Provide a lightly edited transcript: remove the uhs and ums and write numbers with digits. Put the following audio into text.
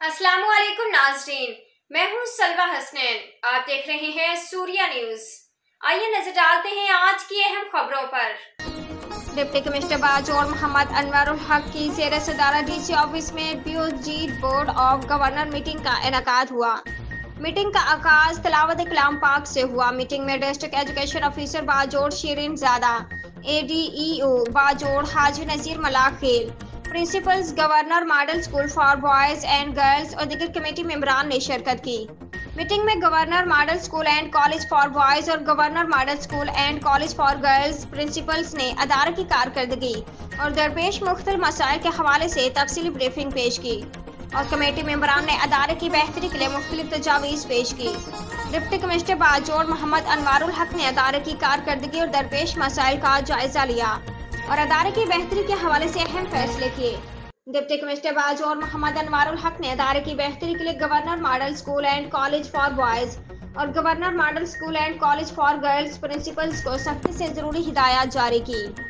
अस्सलाम वालेकुम नाज़रीन, मैं हूँ सलवा हसनैन। आप देख रहे हैं सूर्या न्यूज। आइए नजर डालते हैं आज की अहम खबरों पर। डिप्टी कमिश्नर बाजोड़ मोहम्मद अनवरुल हक की ज़ेर सदारत डीसी ऑफिस में BOG board of governor meeting का इनेकाद हुआ। मीटिंग का आगाज तिलावत कलाम पाक से हुआ। मीटिंग में district education officer Bajaur Shireen Zada, ADEO Bajaur Haji Nazir Malakhel, principals, governor model school for boys and girls और दीगर कमेटी मेंबरान ने शिरकत की। मीटिंग में governor model school and college for boys और governor model school and college for girls principals ने अदारे की कारकर्दगी और दरपेश मुख्तलिफ मसाइल के हवाले से तफसीली ब्रीफिंग पेश की और कमेटी मेंबरान ने अदारे की बेहतरी के लिए मुख्तलिफ तजावीज़ पेश की। डिप्टी कमिश्नर बाजोड़ मोहम्मद अनवरुल हक ने अदारे की कारकर्दगी और दरपेश मसाइल का जायजा लिया और अदारे की बेहतरी के हवाले से अहम फैसले किए। डिप्टी कमिश्नर बाजोड़ मोहम्मद अनवरुल हक ने अदारे की बेहतरी के लिए governor model school and college for boys और governor model school and college for girls principals को सख्ती से जरूरी हिदायत जारी की।